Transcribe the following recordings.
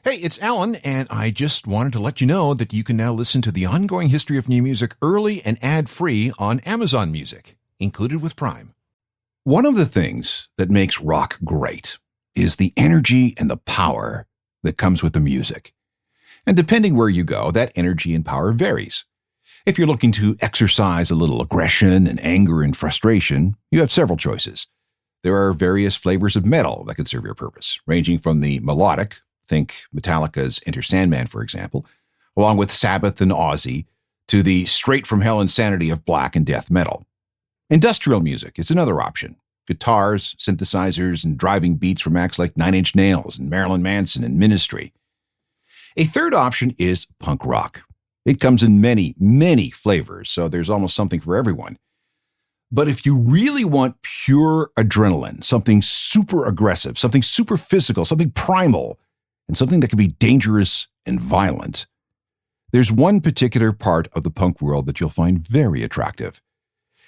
Hey, it's Alan, and I just wanted to let you know that you can now listen to the ongoing history of new music early and ad-free on Amazon Music, included with Prime. One of the things that makes rock great is the energy and the power that comes with the music. And depending where you go, that energy and power varies. If you're looking to exercise a little aggression and anger and frustration, you have several choices. There are various flavors of metal that can serve your purpose, ranging from the melodic, think Metallica's Enter Sandman, for example, along with Sabbath and Ozzy, to the straight-from-hell insanity of black and death metal. Industrial music is another option. Guitars, synthesizers, and driving beats from acts like Nine Inch Nails and Marilyn Manson and Ministry. A third option is punk rock. It comes in many, many flavors, so there's almost something for everyone. But if you really want pure adrenaline, something super aggressive, something super physical, something primal, and something that can be dangerous and violent, there's one particular part of the punk world that you'll find very attractive.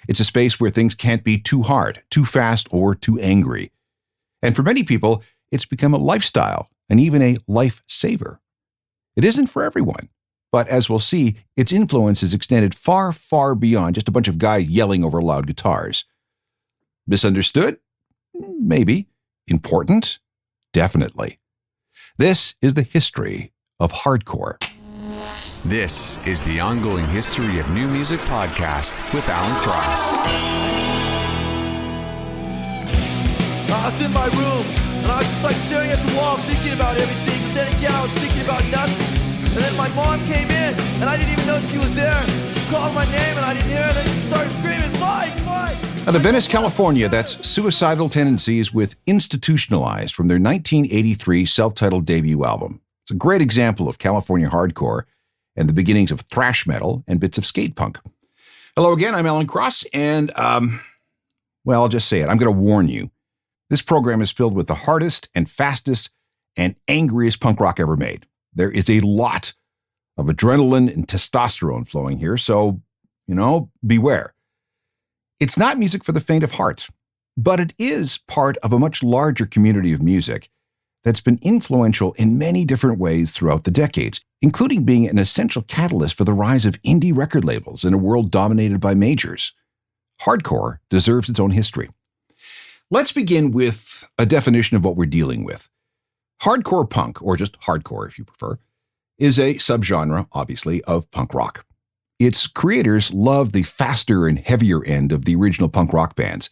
It's a space where things can't be too hard, too fast, or too angry. And for many people, it's become a lifestyle and even a lifesaver. It isn't for everyone, but as we'll see, its influence is extended far, far beyond just a bunch of guys yelling over loud guitars. Misunderstood? Maybe. Important? Definitely. This is the history of hardcore. This is the Ongoing History of New Music podcast with Alan Cross. I was in my room, and I was just like staring at the wall, thinking about everything. Then again, I was thinking about nothing. And then my mom came in, and I didn't even know she was there. She called my name, and I didn't hear her, and then she started screaming, Mike, Mike! Out of Venice, California, that's Suicidal Tendencies with Institutionalized from their 1983 self-titled debut album. It's a great example of California hardcore and the beginnings of thrash metal and bits of skate punk. Hello again, I'm Alan Cross, and, I'll just say it. I'm going to warn you. This program is filled with the hardest and fastest and angriest punk rock ever made. There is a lot of adrenaline and testosterone flowing here, so, beware. It's not music for the faint of heart, but it is part of a much larger community of music that's been influential in many different ways throughout the decades, including being an essential catalyst for the rise of indie record labels in a world dominated by majors. Hardcore deserves its own history. Let's begin with a definition of what we're dealing with. Hardcore punk, or just hardcore if you prefer, is a subgenre, obviously, of punk rock. Its creators loved the faster and heavier end of the original punk rock bands,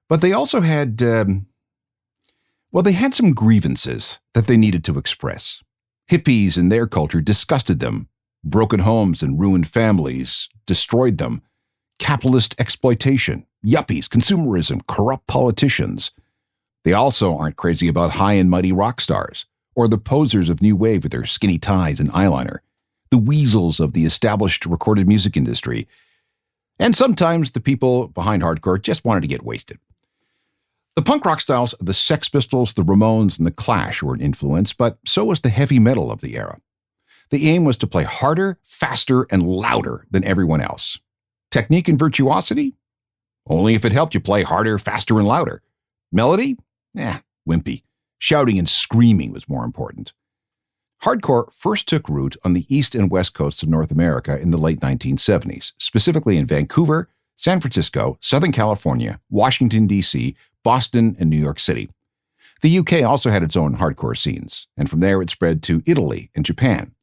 but they also had, they had some grievances that they needed to express. Hippies and their culture disgusted them. Broken homes and ruined families destroyed them. Capitalist exploitation, yuppies, consumerism, corrupt politicians. They also aren't crazy about high and mighty rock stars, or the posers of new wave with their skinny ties and eyeliner, the weasels of the established recorded music industry. And sometimes the people behind hardcore just wanted to get wasted. The punk rock styles of the Sex Pistols, the Ramones, and the Clash were an influence, but so was the heavy metal of the era. The aim was to play harder, faster, and louder than everyone else. Technique and virtuosity? Only if it helped you play harder, faster, and louder. Melody? Wimpy. Shouting and screaming was more important. Hardcore first took root on the east and west coasts of North America in the late 1970s, specifically in Vancouver, San Francisco, Southern California, Washington, D.C., Boston, and New York City. The UK also had its own hardcore scenes, and from there it spread to Italy and Japan.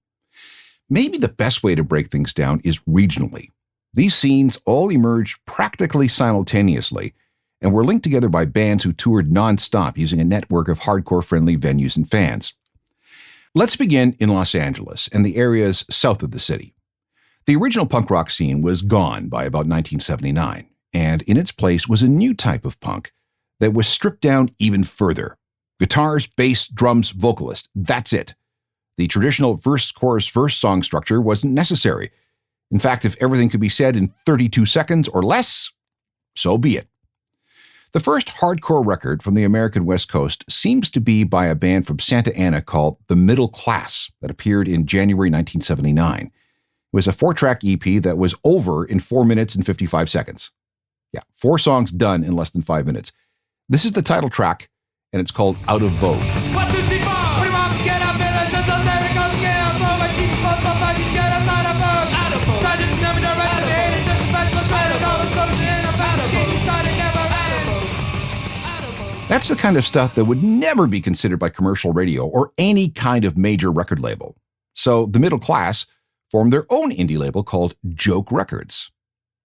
Maybe the best way to break things down is regionally. These scenes all emerged practically simultaneously and were linked together by bands who toured non-stop using a network of hardcore-friendly venues and fans. Let's begin in Los Angeles and the areas south of the city. The original punk rock scene was gone by about 1979, and in its place was a new type of punk that was stripped down even further. Guitars, bass, drums, vocalist, that's it. The traditional verse-chorus-verse song structure wasn't necessary. In fact, if everything could be said in 32 seconds or less, so be it. The first hardcore record from the American West Coast seems to be by a band from Santa Ana called The Middle Class that appeared in January 1979. It was a 4-track EP that was over in 4 minutes and 55 seconds. 4 songs done in less than 5 minutes. This is the title track, and it's called Out of Vogue. 1, 2, 3, 4. That's the kind of stuff that would never be considered by commercial radio or any kind of major record label. So the middle class formed their own indie label called Joke Records.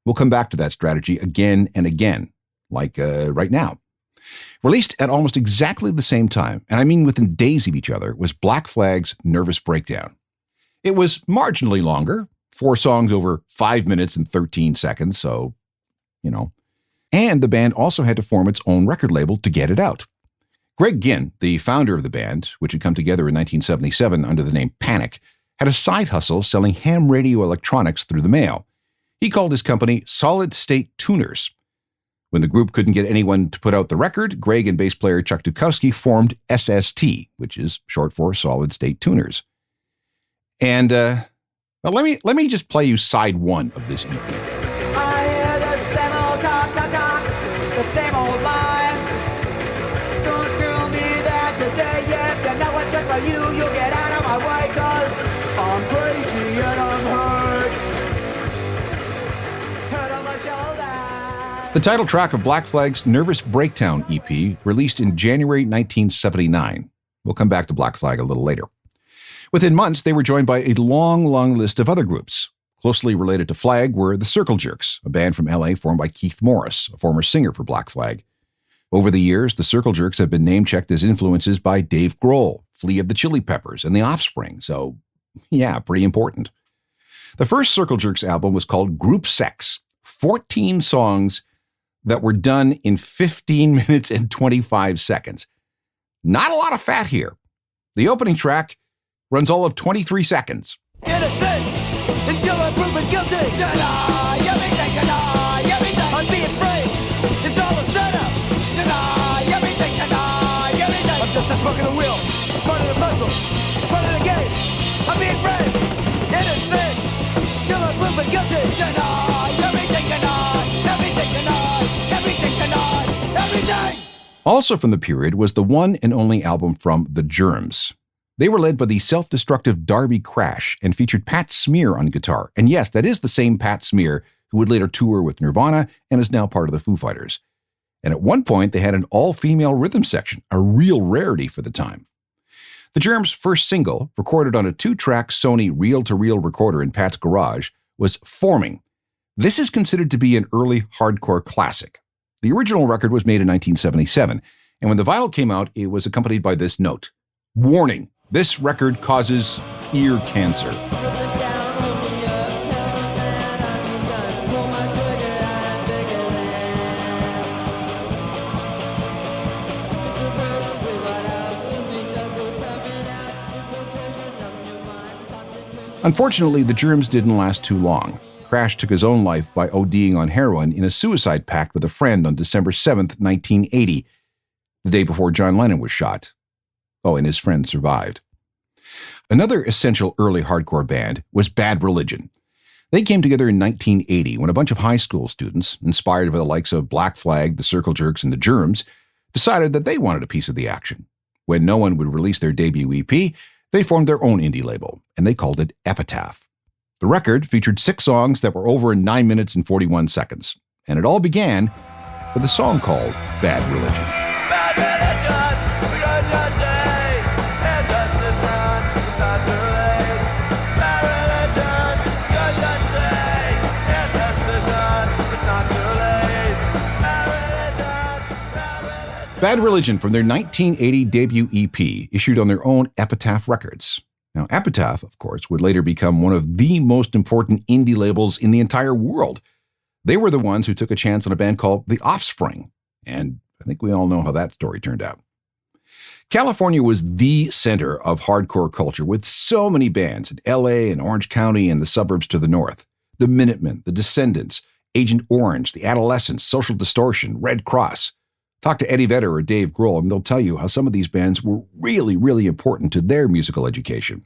We'll come back to that strategy again and again, like right now. Released at almost exactly the same time, and I mean within days of each other, was Black Flag's Nervous Breakdown. It was marginally longer, 4 songs over 5 minutes and 13 seconds, so, And the band also had to form its own record label to get it out. Greg Ginn, the founder of the band, which had come together in 1977 under the name Panic, had a side hustle selling ham radio electronics through the mail. He called his company Solid State Tuners. When the group couldn't get anyone to put out the record, Greg and bass player Chuck Dukowski formed SST, which is short for Solid State Tuners. And let me just play you side 1 of this EP. I hear the same old talk, the same old lines. Don't tell me that today, if you know what's good for you, you'll get out of my way, 'cause I'm crazy and I'm hurt on my shoulder. The title track of Black Flag's Nervous Breakdown EP, released in January 1979. We'll come back to Black Flag a little later. Within months, they were joined by a long list of other groups. Closely related to Flag were the Circle Jerks, a band from LA formed by Keith Morris, a former singer for Black Flag. Over the years, the Circle Jerks have been name-checked as influences by Dave Grohl, Flea of the Chili Peppers, and The Offspring, so yeah, pretty important. The first Circle Jerks album was called Group Sex, 14 songs that were done in 15 minutes and 25 seconds. Not a lot of fat here. The opening track runs all of 23 seconds. Innocent until I'm proven guilty. Deny everything, deny everything. I'm being free. It's all a setup. Deny everything, deny everything. I'm just a smoke in the wheel, part of the puzzle, part of the game. I'm being free. Innocent until I'm proven guilty. Deny everything, deny everything, deny everything, deny everything. Also from the period was the one and only album from The Germs. They were led by the self-destructive Darby Crash and featured Pat Smear on guitar. And yes, that is the same Pat Smear who would later tour with Nirvana and is now part of the Foo Fighters. And at one point, they had an all-female rhythm section, a real rarity for the time. The Germs' first single, recorded on a 2-track Sony reel-to-reel recorder in Pat's garage, was Forming. This is considered to be an early hardcore classic. The original record was made in 1977, and when the vinyl came out, it was accompanied by this note: "Warning, this record causes ear cancer." Unfortunately, the Germs didn't last too long. Crash took his own life by ODing on heroin in a suicide pact with a friend on December 7th, 1980, the day before John Lennon was shot. Oh, and his friend survived. Another essential early hardcore band was Bad Religion. They came together in 1980 when a bunch of high school students, inspired by the likes of Black Flag, the Circle Jerks, and the Germs, decided that they wanted a piece of the action. When no one would release their debut EP, they formed their own indie label, and they called it Epitaph. The record featured 6 songs that were over in 9 minutes and 41 seconds, and it all began with a song called Bad Religion. Bad religion, we got your day, and justice done, it's not too late. Bad religion, got your day, and justice done, it's not too late. Bad religion. Bad Religion from their 1980 debut EP, issued on their own Epitaph Records. Now, Epitaph, of course, would later become one of the most important indie labels in the entire world. They were the ones who took a chance on a band called The Offspring, and I think we all know how that story turned out. California was the center of hardcore culture, with so many bands in LA and Orange County and the suburbs to the north. The Minutemen, the Descendants, Agent Orange, the Adolescents, Social Distortion, Red Cross. Talk to Eddie Vedder or Dave Grohl, and they'll tell you how some of these bands were really, really important to their musical education.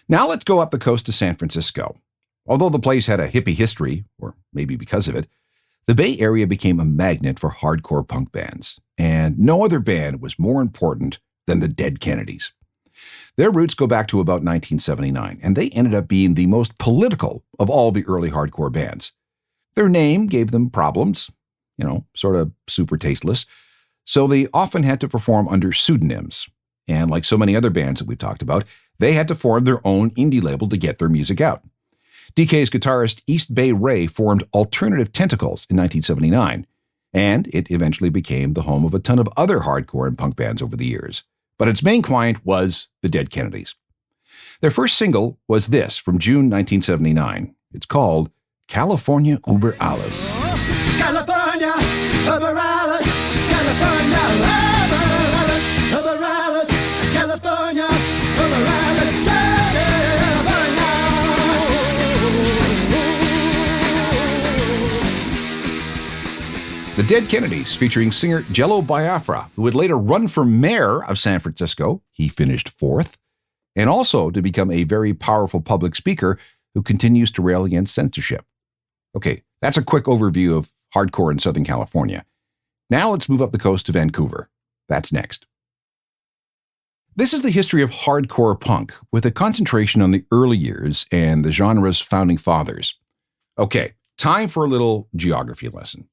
Now let's go up the coast to San Francisco. Although the place had a hippie history, or maybe because of it, the Bay Area became a magnet for hardcore punk bands, and no other band was more important than the Dead Kennedys. Their roots go back to about 1979, and they ended up being the most political of all the early hardcore bands. Their name gave them problems, sort of super tasteless. So they often had to perform under pseudonyms. And like so many other bands that we've talked about, they had to form their own indie label to get their music out. DK's guitarist East Bay Ray formed Alternative Tentacles in 1979, and it eventually became the home of a ton of other hardcore and punk bands over the years. But its main client was the Dead Kennedys. Their first single was this from June 1979. It's called California Über Alles. California, over Alice, California, over Alice, over Alice, California, over Alice, The Dead Kennedys, featuring singer Jello Biafra, who would later run for mayor of San Francisco. He finished fourth, and also to become a very powerful public speaker who continues to rail against censorship. Okay, that's a quick overview of hardcore in Southern California. Now let's move up the coast to Vancouver. That's next. This is the history of hardcore punk, with a concentration on the early years and the genre's founding fathers. Okay, time for a little geography lesson.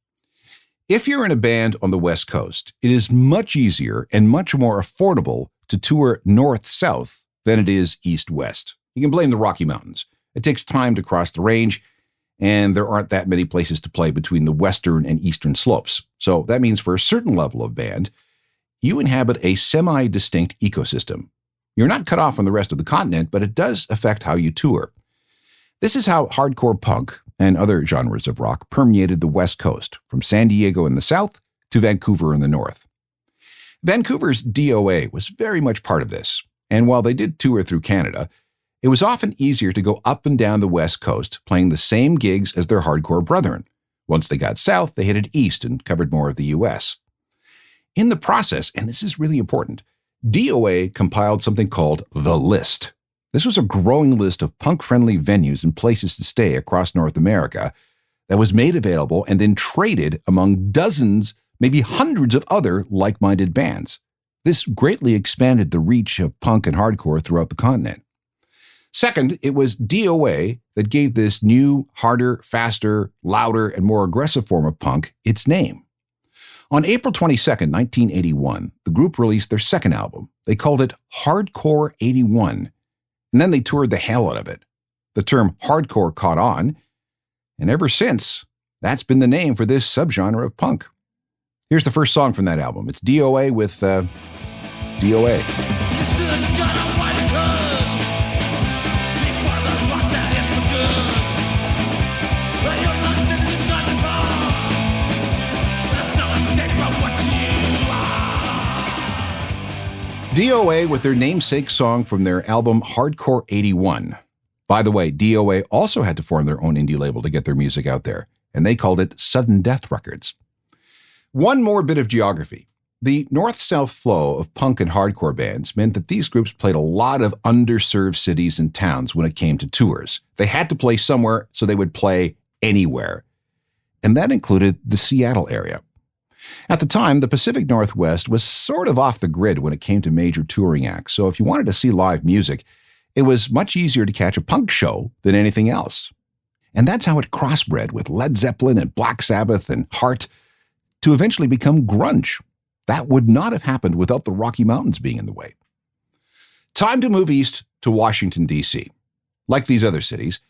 If you're in a band on the West Coast, it is much easier and much more affordable to tour north-south than it is east-west. You can blame the Rocky Mountains. It takes time to cross the range, and there aren't that many places to play between the western and eastern slopes. So that means for a certain level of band, you inhabit a semi-distinct ecosystem. You're not cut off from the rest of the continent, but it does affect how you tour. This is how hardcore punk and other genres of rock permeated the West Coast, from San Diego in the south to Vancouver in the north. Vancouver's DOA was very much part of this, and while they did tour through Canada, it was often easier to go up and down the West Coast playing the same gigs as their hardcore brethren. Once they got south, they headed east and covered more of the U.S. In the process, and this is really important, DOA compiled something called The List. This was a growing list of punk-friendly venues and places to stay across North America that was made available and then traded among dozens, maybe hundreds of other like-minded bands. This greatly expanded the reach of punk and hardcore throughout the continent. Second, it was DOA that gave this new, harder, faster, louder, and more aggressive form of punk its name. On April 22, 1981, the group released their second album. They called it Hardcore 81. And then they toured the hell out of it. The term hardcore caught on, and ever since, that's been the name for this subgenre of punk. Here's the first song from that album. It's DOA with DOA. DOA with their namesake song from their album Hardcore 81. By the way, DOA also had to form their own indie label to get their music out there, and they called it Sudden Death Records. One more bit of geography. The north-south flow of punk and hardcore bands meant that these groups played a lot of underserved cities and towns when it came to tours. They had to play somewhere, so they would play anywhere. And that included the Seattle area. At the time, the Pacific Northwest was sort of off the grid when it came to major touring acts, so if you wanted to see live music, it was much easier to catch a punk show than anything else. And that's how it crossbred with Led Zeppelin and Black Sabbath and Heart to eventually become grunge. That would not have happened without the Rocky Mountains being in the way. Time to move east to Washington, D.C. Like these other cities,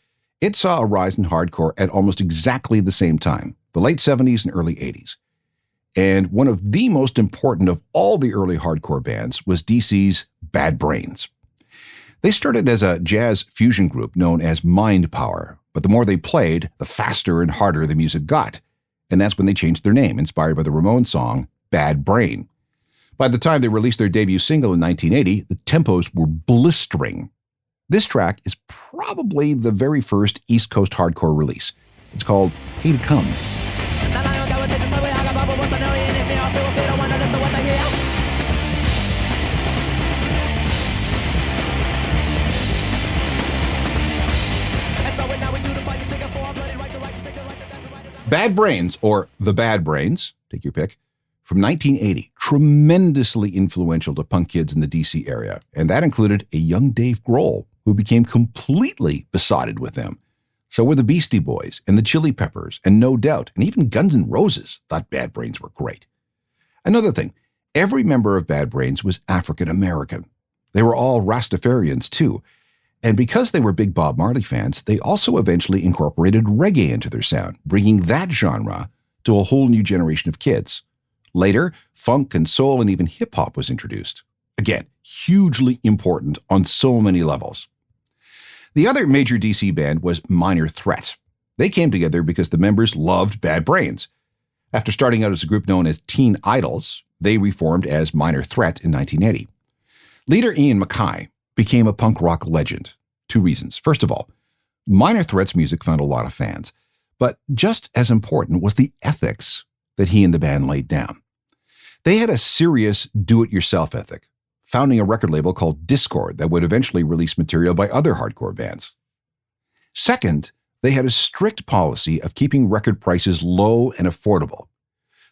it saw a rise in hardcore at almost exactly the same time, the late 70s and early 80s. And one of the most important of all the early hardcore bands was DC's Bad Brains. They started as a jazz fusion group known as Mind Power, but the more they played, the faster and harder the music got. And that's when they changed their name, inspired by the Ramones song, Bad Brain. By the time they released their debut single in 1980, the tempos were blistering. This track is probably the very first East Coast hardcore release. It's called Hey to Come. Bad Brains, or The Bad Brains, take your pick, from 1980, tremendously influential to punk kids in the DC area, and that included a young Dave Grohl, who became completely besotted with them. So were the Beastie Boys, and the Chili Peppers, and No Doubt, and even Guns N' Roses thought Bad Brains were great. Another thing, every member of Bad Brains was African American. They were all Rastafarians too. And because they were big Bob Marley fans, they also eventually incorporated reggae into their sound, bringing that genre to a whole new generation of kids. Later, funk and soul and even hip-hop was introduced. Again, hugely important on so many levels. The other major DC band was Minor Threat. They came together because the members loved Bad Brains. After starting out as a group known as Teen Idols, they reformed as Minor Threat in 1980. Leader Ian MacKaye became a punk rock legend. 2 reasons. First of all, Minor Threat's music found a lot of fans, but just as important was the ethics that he and the band laid down. They had a serious do-it-yourself ethic, founding a record label called Discord that would eventually release material by other hardcore bands. Second, they had a strict policy of keeping record prices low and affordable.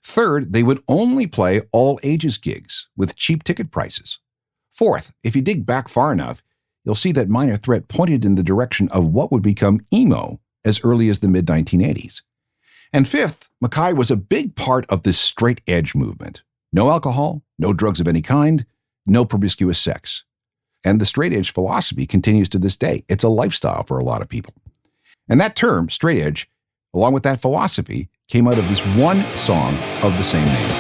Third, they would only play all ages gigs with cheap ticket prices. Fourth, if you dig back far enough, you'll see that Minor Threat pointed in the direction of what would become emo as early as the mid-1980s. And fifth, MacKaye was a big part of this straight edge movement. No alcohol, no drugs of any kind, no promiscuous sex. And the straight edge philosophy continues to this day. It's a lifestyle for a lot of people. And that term, straight edge, along with that philosophy, came out of this one song of the same name.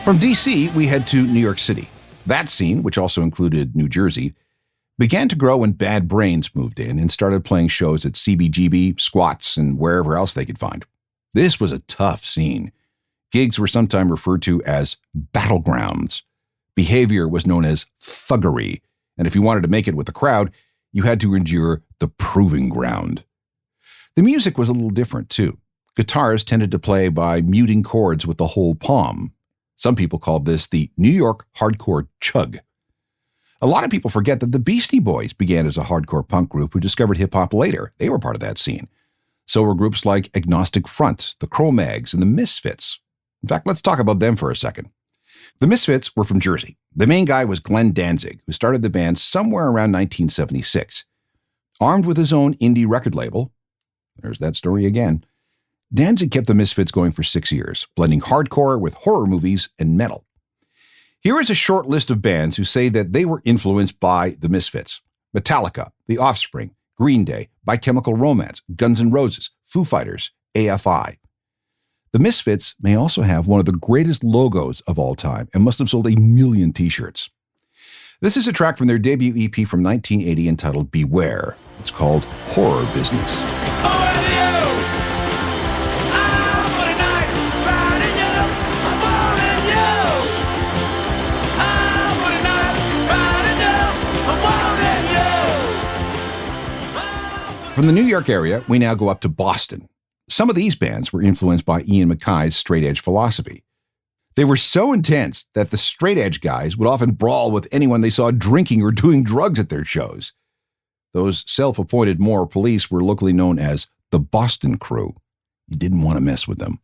From DC, we head to New York City. That scene, which also included New Jersey, began to grow when Bad Brains moved in and started playing shows at CBGB, Squats, and wherever else they could find. This was a tough scene. Gigs were sometimes referred to as battlegrounds. Behavior was known as thuggery, and if you wanted to make it with the crowd, you had to endure the proving ground. The music was a little different, too. Guitars tended to play by muting chords with the whole palm. Some people called this the New York hardcore chug. A lot of people forget that the Beastie Boys began as a hardcore punk group who discovered hip-hop later. They were part of that scene. So were groups like Agnostic Front, the Cro-Mags, and the Misfits. In fact, let's talk about them for a second. The Misfits were from Jersey. The main guy was Glenn Danzig, who started the band somewhere around 1976. Armed with his own indie record label, there's that story again, Danzig kept the Misfits going for 6 years, blending hardcore with horror movies and metal. Here is a short list of bands who say that they were influenced by the Misfits: Metallica, The Offspring, Green Day, By Chemical Romance, Guns N' Roses, Foo Fighters, AFI. The Misfits may also have one of the greatest logos of all time and must have sold 1 million t-shirts. This is a track from their debut EP from 1980 entitled Beware. It's called Horror Business. From the New York area, we now go up to Boston. Some of these bands were influenced by Ian MacKaye's straight edge philosophy. They were so intense that the straight edge guys would often brawl with anyone they saw drinking or doing drugs at their shows. Those self-appointed moral police were locally known as the Boston Crew. You didn't want to mess with them.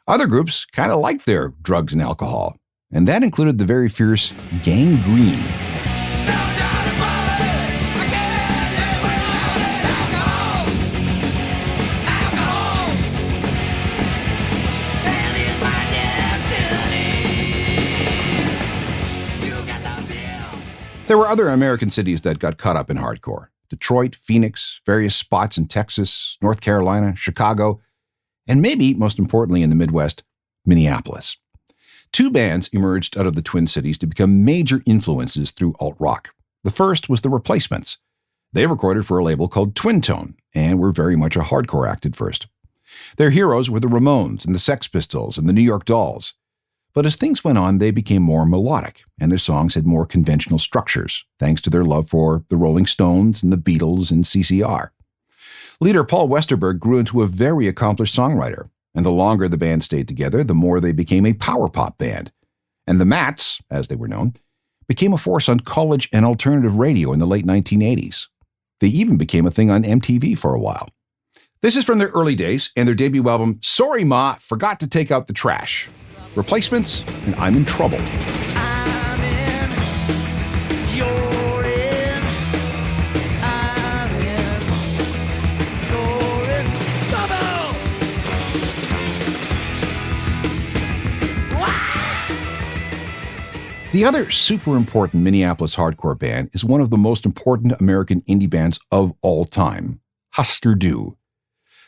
Other groups kind of liked their drugs and alcohol, and that included the very fierce Gang Green. There were other American cities that got caught up in hardcore: Detroit, Phoenix, various spots in Texas, North Carolina, Chicago, and maybe, most importantly in the Midwest, Minneapolis. 2 bands emerged out of the Twin Cities to become major influences through alt-rock. The first was The Replacements. They recorded for a label called Twin Tone, and were very much a hardcore act at first. Their heroes were the Ramones and the Sex Pistols and the New York Dolls. But as things went on, they became more melodic, and their songs had more conventional structures, thanks to their love for the Rolling Stones and the Beatles and CCR. Leader Paul Westerberg grew into a very accomplished songwriter, and the longer the band stayed together, the more they became a power pop band. And the Mats, as they were known, became a force on college and alternative radio in the late 1980s. They even became a thing on MTV for a while. This is from their early days and their debut album, Sorry Ma, Forgot to Take Out the Trash. Replacements, and I'm in Trouble. I The other super important Minneapolis hardcore band is one of the most important American indie bands of all time, Husker Du.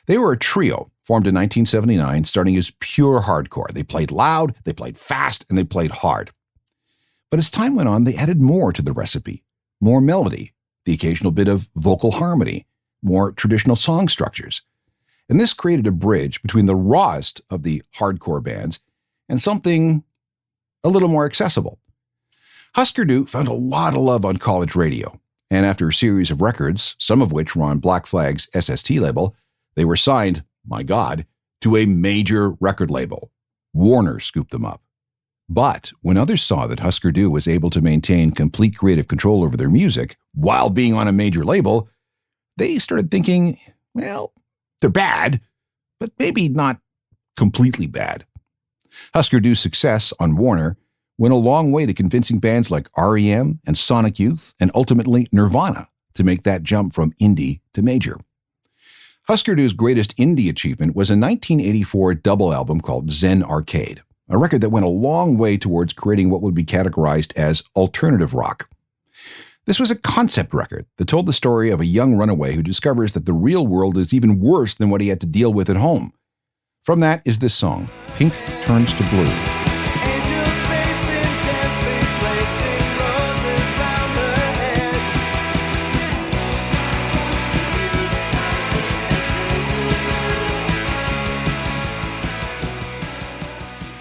They were a trio formed in 1979, starting as pure hardcore. They played loud, they played fast, and they played hard. But as time went on, they added more to the recipe. More melody, the occasional bit of vocal harmony, more traditional song structures. And this created a bridge between the rawest of the hardcore bands and something a little more accessible. Husker Du found a lot of love on college radio, and after a series of records, some of which were on Black Flag's SST label, they were signed, my God, to a major record label. Warner scooped them up. But when others saw that Husker Du was able to maintain complete creative control over their music while being on a major label, they started thinking, well, they're bad, but maybe not completely bad. Husker Du's success on Warner went a long way to convincing bands like REM and Sonic Youth and ultimately Nirvana to make that jump from indie to major. Husker Du's greatest indie achievement was a 1984 double album called Zen Arcade, a record that went a long way towards creating what would be categorized as alternative rock. This was a concept record that told the story of a young runaway who discovers that the real world is even worse than what he had to deal with at home. From that is this song, Pink Turns to Blue.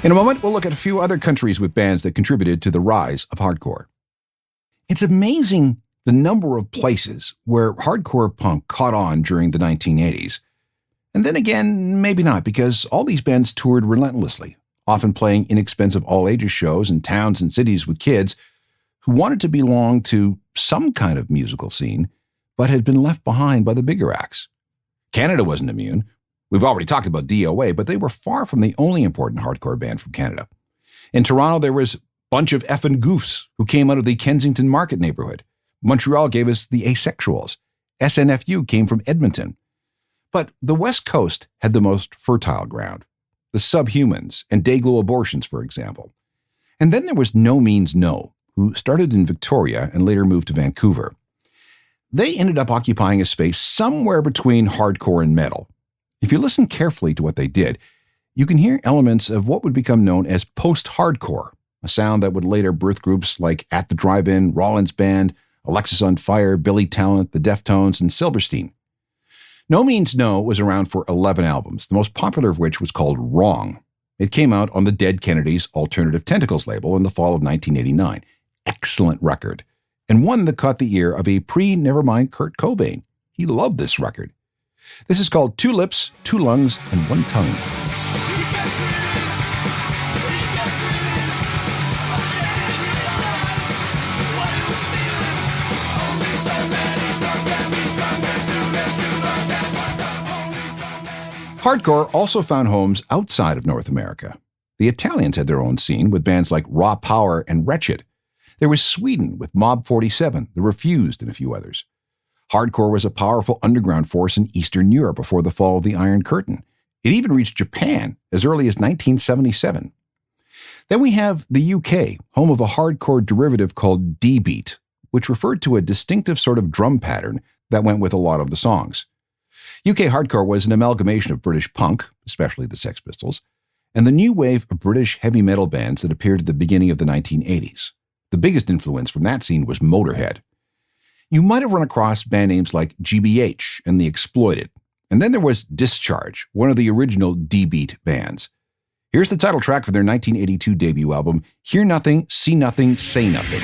In a moment, we'll look at a few other countries with bands that contributed to the rise of hardcore. It's amazing the number of places where hardcore punk caught on during the 1980s. And then again, maybe not, because all these bands toured relentlessly, often playing inexpensive all-ages shows in towns and cities with kids who wanted to belong to some kind of musical scene, but had been left behind by the bigger acts. Canada wasn't immune. We've already talked about DOA, but they were far from the only important hardcore band from Canada. In Toronto, there was a bunch of effing goofs who came out of the Kensington Market neighborhood. Montreal gave us the Asexuals. SNFU came from Edmonton. But the West Coast had the most fertile ground. The Subhumans and Dayglow Abortions, for example. And then there was No Means No, who started in Victoria and later moved to Vancouver. They ended up occupying a space somewhere between hardcore and metal. If you listen carefully to what they did, you can hear elements of what would become known as post-hardcore, a sound that would later birth groups like At the Drive-In, Rollins Band, Alexis on Fire, Billy Talent, the Deftones, and Silverstein. No Means No was around for 11 albums, the most popular of which was called Wrong. It came out on the Dead Kennedys' Alternative Tentacles label in the fall of 1989. Excellent record, and one that caught the ear of a pre-Nevermind Kurt Cobain. He loved this record. This is called Two Lips, Two Lungs, and One Tongue. Hardcore also found homes outside of North America. The Italians had their own scene with bands like Raw Power and Wretched. There was Sweden with Mob 47, The Refused, and a few others. Hardcore was a powerful underground force in Eastern Europe before the fall of the Iron Curtain. It even reached Japan as early as 1977. Then we have the UK, home of a hardcore derivative called D-Beat, which referred to a distinctive sort of drum pattern that went with a lot of the songs. UK hardcore was an amalgamation of British punk, especially the Sex Pistols, and the new wave of British heavy metal bands that appeared at the beginning of the 1980s. The biggest influence from that scene was Motorhead. You might have run across band names like GBH and The Exploited. And then there was Discharge, one of the original D-Beat bands. Here's the title track for their 1982 debut album, Hear Nothing, See Nothing, Say Nothing.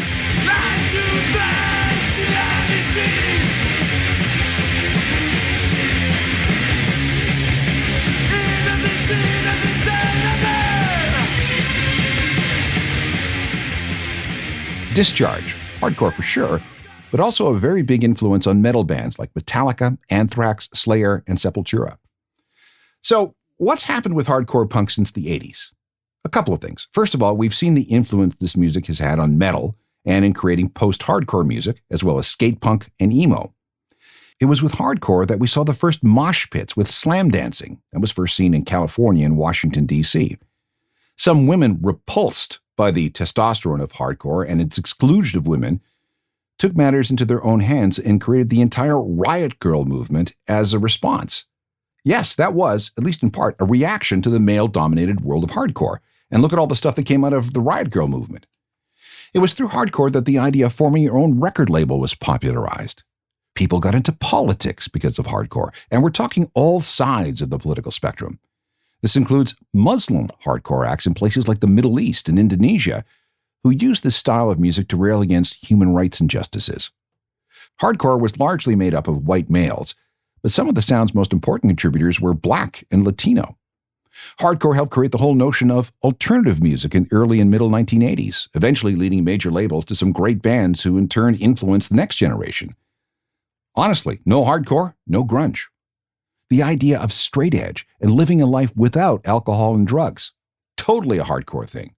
Discharge, hardcore for sure, but also a very big influence on metal bands like Metallica, Anthrax, Slayer, and Sepultura. So, what's happened with hardcore punk since the 80s? A couple of things. First of all, we've seen the influence this music has had on metal and in creating post-hardcore music, as well as skate punk and emo. It was with hardcore that we saw the first mosh pits with slam dancing that was first seen in California and Washington, D.C. Some women repulsed by the testosterone of hardcore and its exclusion of women, took matters into their own hands and created the entire Riot Girl movement as a response. Yes, that was, at least in part, a reaction to the male-dominated world of hardcore. And look at all the stuff that came out of the Riot Girl movement. It was through hardcore that the idea of forming your own record label was popularized. People got into politics because of hardcore, and we're talking all sides of the political spectrum. This includes Muslim hardcore acts in places like the Middle East and Indonesia, who used this style of music to rail against human rights injustices. Hardcore was largely made up of white males, but some of the sound's most important contributors were Black and Latino. Hardcore helped create the whole notion of alternative music in early and middle 1980s, eventually leading major labels to some great bands who in turn influenced the next generation. Honestly, no hardcore, no grunge. The idea of straight edge and living a life without alcohol and drugs. Totally a hardcore thing.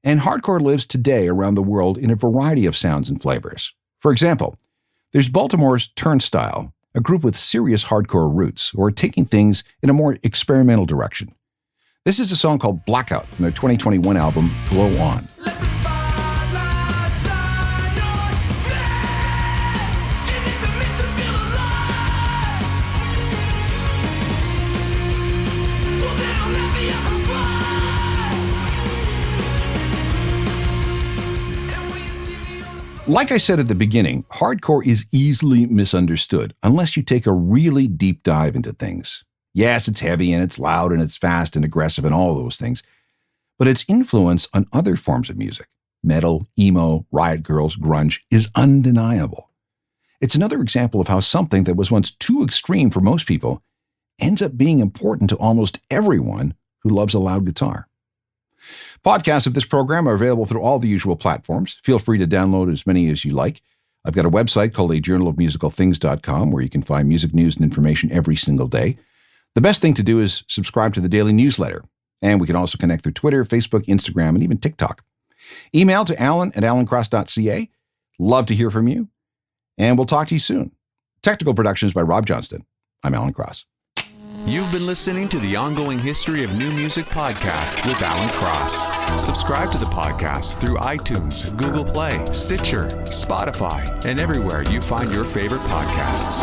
And hardcore lives today around the world in a variety of sounds and flavors. For example, there's Baltimore's Turnstile, a group with serious hardcore roots who are taking things in a more experimental direction. This is a song called Blackout from their 2021 album, Glow On. Like I said at the beginning, hardcore is easily misunderstood unless you take a really deep dive into things. Yes, it's heavy and it's loud and it's fast and aggressive and all those things, but its influence on other forms of music, metal, emo, riot girls, grunge, is undeniable. It's another example of how something that was once too extreme for most people ends up being important to almost everyone who loves a loud guitar. Podcasts of this program are available through all the usual platforms. Feel free to download as many as you like. I've got a website called ajournalofmusicalthings.com where you can find music news and information every single day. The best thing to do is subscribe to the daily newsletter. And we can also connect through Twitter, Facebook, Instagram, and even TikTok. Email to alan@alancross.ca. Love to hear from you. And we'll talk to you soon. Technical production is by Rob Johnston. I'm Alan Cross. You've been listening to the Ongoing History of New Music podcast with Alan Cross. Subscribe to the podcast through iTunes, Google Play, Stitcher, Spotify, and everywhere you find your favorite podcasts.